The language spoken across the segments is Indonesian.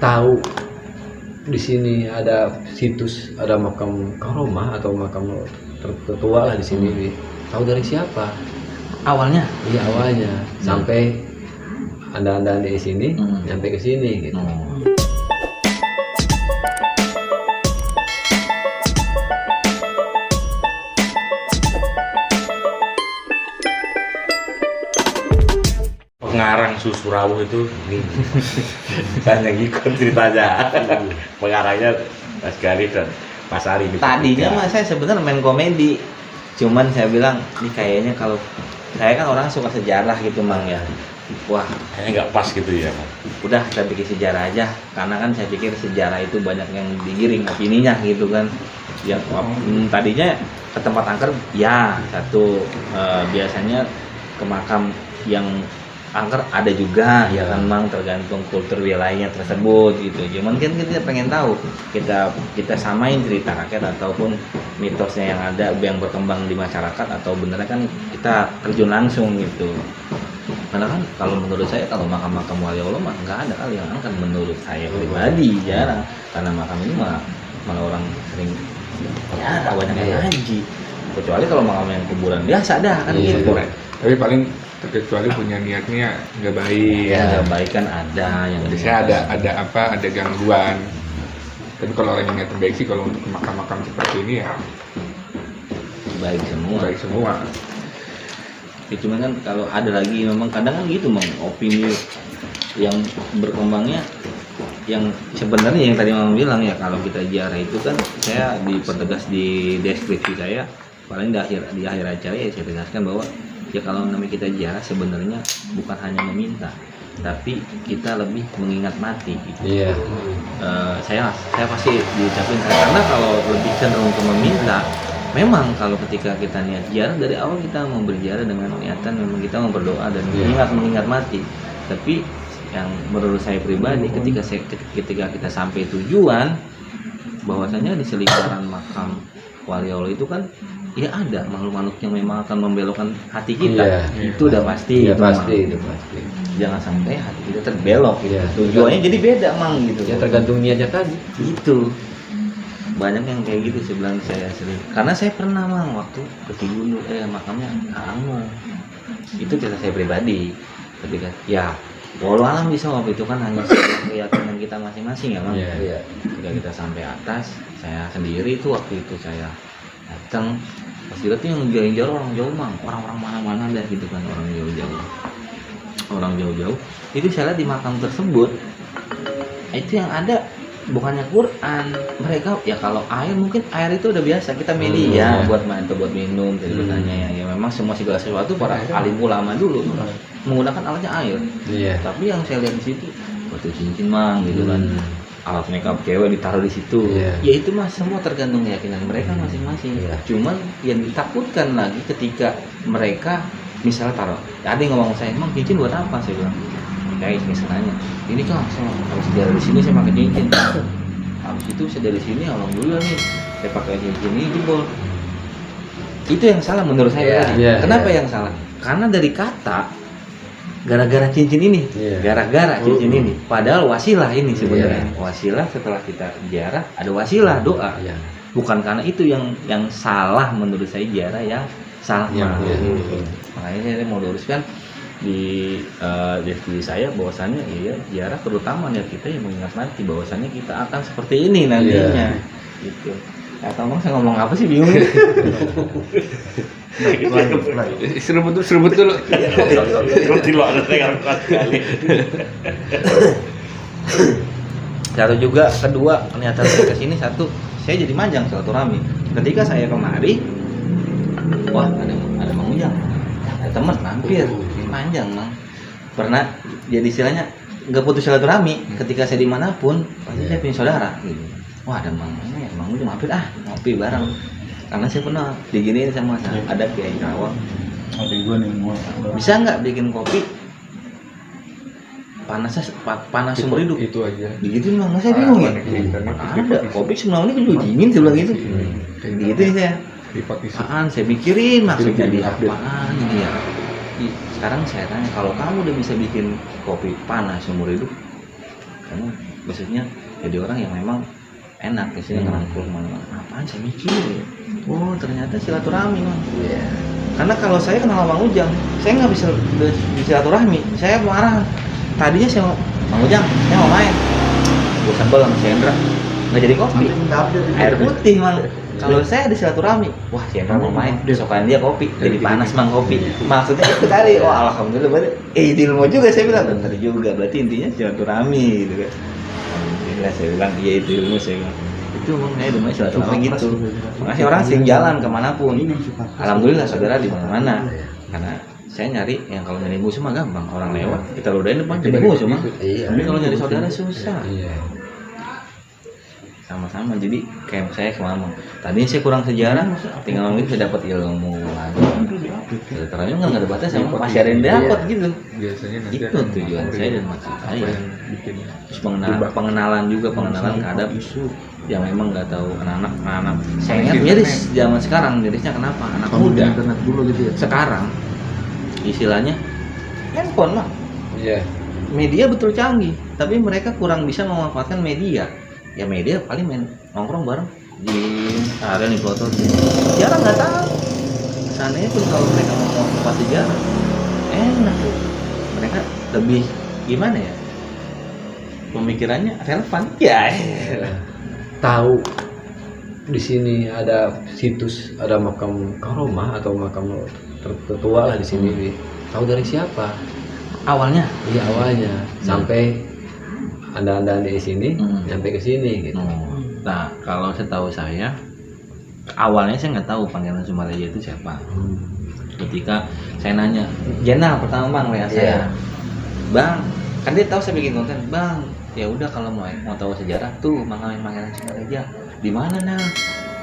tahu di sini ada situs, ada makam karomah atau makam tertua lah di sini. Tahu dari siapa? Awalnya? Iya awalnya. Sampai anda di sini, nyampe ke sini gitu. Pengarang susu rawuh itu kan yang ikut ceritanya. Pengarangnya Mas Galih dan Mas Ari. Tadinya mah saya sebenarnya main komedi, cuman saya bilang ini kayaknya kalau saya kan orang suka sejarah gitu Mang ya, wah kayaknya nggak pas gitu ya. udah saya bikin sejarah aja, karena kan saya pikir sejarah itu banyak yang digiring opininya gitu kan. Ya tadinya ke tempat angker ya satu, biasanya ke makam yang angker ada juga ya kan Mang, tergantung kultur wilayahnya tersebut gitu. Cuman kan kita pengen tahu, kita samain cerita rakyat ataupun mitosnya yang ada yang berkembang di masyarakat, atau benernya kan kita terjun langsung gitu. Karena kan kalau menurut saya kalau makam-makam wali Allah mah nggak ada kali yang angkat menurut saya pribadi, jarang. Karena makam ini malah orang sering ya banyak yang ngaji, kecuali kalau makam yang kuburan biasa dah kan gitu. Tapi paling kecuali punya niatnya nggak baik. Ya nggak baik kan ada yang biasanya ada gangguan. Tapi kalau orang yang niat baik sih, kalau untuk makam-makam seperti ini ya baik semua. Ya, cuman kan kalau ada lagi memang kadang kan gitu Mang, opini yang berkembangnya yang sebenarnya yang tadi Mang bilang ya, kalau kita ziarah itu kan saya dipertegas di deskripsi saya paling di akhir acara ya saya tegaskan bahwa ya kalau namanya kita ziarah sebenarnya bukan hanya meminta, tapi kita lebih mengingat mati gitu. Iya. Saya pasti diucapin, karena kalau lebih cenderung ke meminta, memang kalau ketika kita niat ziarah dari awal kita mau berziarah dengan niatan memang kita mau berdoa dan mengingat mati. Tapi yang menurut saya pribadi ketika kita sampai tujuan, bahwasanya di selingkaran makam wali Allah itu kan ya ada makhluk-makhluk yang memang akan membelokkan hati kita. Itu udah pasti. Iya pasti. Jangan sampai hati kita terbelok gitu. Iya. Tujuannya jadi beda Mang gitu. Ya tergantung niatnya tadi. Itu banyak yang kayak gitu sebelah saya sering. Karena saya pernah Mang waktu ke Cibundu makamnya Angmo. Itu cerita saya pribadi. Ketika ya walau alam bisa waktu itu kan hanya keyakinan kita masing-masing ya Mang. Iya. Ketika kita sampai atas, saya sendiri itu waktu itu saya datang pas dilihat tuh yang jauh-jauh orang jauh Mang, orang-orang mana-mana dah gitu kan, orang jauh-jauh itu saya lihat di makam tersebut itu yang ada bukannya Quran, mereka ya kalau air mungkin air itu udah biasa kita media buat main atau buat minum, jadi bertanya ya memang semua segala sesuatu para alim ulama dulu menggunakan alatnya air. Tapi yang saya lihat di situ batu cincin Mang gitu kan, alat makeup cewek ditaruh di situ. Ya itu mah semua tergantung keyakinan mereka masing-masing. Cuman yang ditakutkan lagi ketika mereka misalnya taruh, ada yang ngomong saya, emang cincin buat apa? Saya bilang, guys misalnya, ini kan saya harus dari sini saya pakai cincin. Habis itu saya dari sini, alhamdulillah nih, saya pakai cincin ini jebol. Itu yang salah menurut saya. Kenapa yang salah? Karena dari kata gara-gara cincin ini, gara-gara cincin ini, padahal wasilah ini sebenarnya. Wasilah setelah kita ziarah ada wasilah doa. Bukan karena itu yang salah menurut saya, ziarah yang salah. Makanya saya mau luruskan di deskripsi saya bahwasannya iya ziarah terutama niat kita yang mengingat nanti bahwasannya kita akan seperti ini nantinya. Gitu. Atau mau saya ngomong apa sih bingung. Seruput dulu. Satu juga kedua niatan saya kesini, satu saya jadi manjang silaturahmi. Ketika saya kemari, wah ada Mang Ujang, ada teman mampir, manjang Mang. Pernah jadi istilahnya nggak putus silaturahmi. Ketika saya dimanapun pasti saya punya saudara. Gitu. Wah ada Mang Ujang mampir ngopi bareng. Karena saya pernah diginiin sama ada Kiai Karawang. Bisa nggak bikin kopi panas seumur hidup? Itu aja. Begitu Mang, saya bingung ya. Ada kopi semua ini juga dingin saya bilang gitu. Gitu saya. Saya mikirin maksudnya di apaan ini ya. Sekarang saya tanya, kalau kamu udah bisa bikin kopi panas seumur hidup, kamu maksudnya jadi orang yang memang enak di sini ngerangkul mana apaan saya mikir oh ternyata silaturahmi man. Karena kalau saya kenal Bang Ujang saya nggak bisa silaturahmi, saya marah. Tadinya saya Bang Ujang saya mau main gue sambal sama si Hendra nggak jadi kopi air putih man. Kalau saya ada silaturahmi, wah si Hendra mau main, besokan dia kopi, jadi panas mang kopi. Maksudnya itu tadi, oh alhamdulillah berarti, ilmu juga saya bilang, benar juga, berarti intinya silaturahmi gitu kan. Alhamdulillah saya bilang, iya itu ilmu saya bilang. Itu makanya namanya silaturahmi gitu. Makanya orang sering jalan kemanapun. Alhamdulillah saudara di mana-mana. Karena saya nyari yang kalau nyari musuh mah gampang, orang lewat kita lodain depan jadi musuh mah. Tapi kalau nyari saudara susah. Sama-sama, jadi kayak saya kemarin tadinya saya kurang sejarah, tinggal mungkin saya dapat ilmu lagi. Ternyata nggak ada batas, sama masih ada yang dapat gitu. Biasanya nanti Itu tujuan saya dan maksud saya. Terus pengenalan juga, pengenalan terhadap isu yang memang nggak tahu anak-anak. Saya ingat miris zaman sekarang, mirisnya kenapa? Anak muda internet dulu gitu ya. sekarang istilahnya handphone lah. Iya. Media betul canggih, tapi mereka kurang bisa memanfaatkan media. Ya media paling main nongkrong bareng di area nih foto jarang nggak tahu seandainya pun kalau mereka mau tempat sejarah enak tuh mereka lebih gimana ya pemikirannya relevan ya Tahu di sini ada situs, ada makam karomah atau makam tertua lah di sini. Tahu dari siapa? awalnya Iya awalnya sampai anda di sini sampai ke sini gitu. Nah kalau setahu saya awalnya saya nggak tahu Pangeran Sumaraja itu siapa. Ketika saya nanya Jenal pertama bang WA saya, bang kan dia tahu saya bikin konten bang. Ya udah kalau mau tahu sejarah tuh makam Pangeran Sumaraja di mana nah?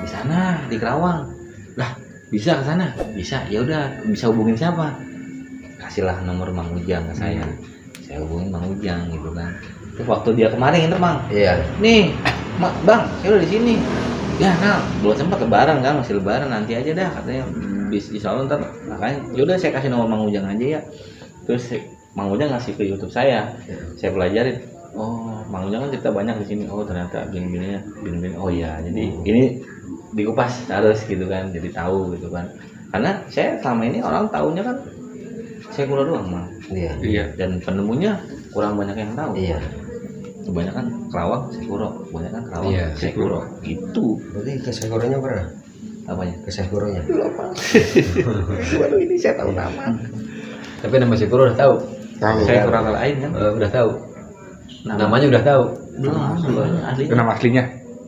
Di sana di Kerawang. Lah bisa ke sana? Bisa. Ya udah bisa hubungin siapa? Kasihlah nomor Mang Ujang ke saya. Saya hubungin Mang Ujang gitu kan. Waktu dia kemarin itu bang, nih, bang, saya udah di sini. Ya, nah, belum sempat lebaran kan, masih lebaran nanti aja dah katanya. Insya Allah ntar, makanya, yaudah saya kasih nomor Mang Ujang aja ya. Terus Mang Ujang ngasih ke YouTube saya pelajarin. Oh, Mang Ujang kan cerita banyak di sini. Oh, ternyata gini. Oh ya, jadi ini dikupas harus gitu kan, jadi tahu gitu kan. Karena saya selama ini orang tahunya kan saya kurang doang bang. Iya. Dan penemunya kurang banyak yang tahu. Iya. Kebanyakan Kerawang, Sekuro, kebanyakan Kerawang, Iya, Sekuro, gitu. Berarti ke Sekoronya pernah? Apanya? Ke Sekoronya? Waduh ini saya tahu nama. Tapi nama Sekuro udah tahu. Saya kurang lain kan? Udah tahu. Namanya udah tahu. Belum asli. Itu nama aslinya.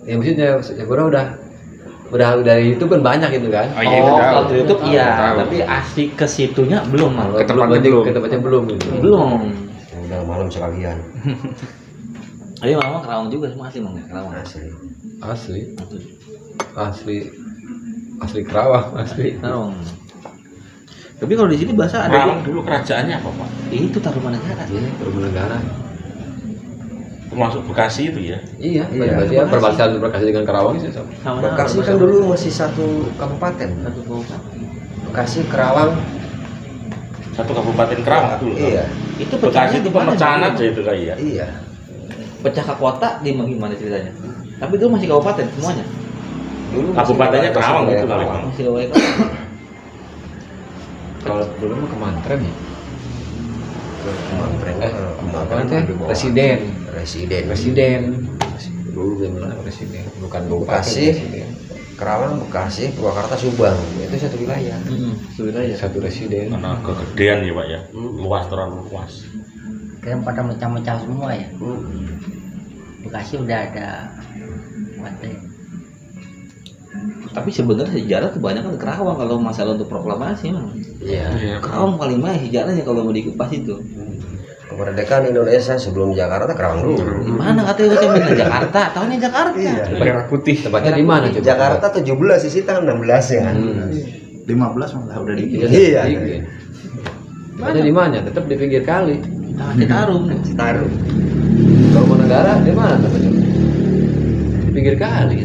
Ya maksudnya Sekuro udah dari itu kan banyak gitu kan. Oh iya itu tahu. Kalau di YouTube iya, Tahu. tapi asli ke situnya belum, Mang. Ke tempatnya belum. Ke tempatnya belum gitu. Belum. Udah malam sekalian. Tapi mama Kerawang juga semua asli Mang, Kerawang. Asli. Asli Kerawang, asli. Kerawang. Tapi kalau di sini bahasa ada Kerawang dulu kerajaannya apa pak? itu Tarumanegara. Iya, Tarumanegara. Termasuk Bekasi itu ya? Iya, Iya, perbatasan Bekasi dengan Karawang sih sama. Sama Bekasi kan dulu masih satu kabupaten. satu kabupaten. Bekasi, Kerawang. Satu kabupaten Kerawang dulu. Iya. Itu Bekasi itu di mana pemecahan dulu? aja itu kayak ya. Iya. Pecah ke kota di gimana ceritanya? Tapi dulu masih kabupaten semuanya. Dulu Kabupatennya Kerawang gitu kali Kerawang. bang. Masih kabupaten. Kalau dulu mah Kementerian ya. Apa Kemarin teh? Presiden. Residen. Dulu benar presiden, bukan Bekasi. presiden. Kerawang, Bekasi, Purwakarta, Subang. Itu satu wilayah. Sebenarnya Satu presiden. Karena kegedean ya pak ya. Luas terlalu luas. Kan pada mecah-mecah semua ya. Bekasi udah ada Mate. tapi sebenarnya sejarah kebanyakan di Kerawang kalau masalah untuk proklamasi Mang. Iya. Kerawang paling banyak sejarahnya kalau mau dikupas itu. Kemerdekaan Indonesia sebelum Jakarta Kerawang dulu. Di mana katanya saya bilang Jakarta, tahunya Jakarta. Iya. Merah putih. Tempatnya di mana coba? Jakarta 17 sisi tanggal 16 ya kan. 15 malah udah di Iya. Tempatnya di mana? Tetap di pinggir kali. Nah, Citarum. Taruh. Tarumanegara di mana tempatnya? Di pinggir kali.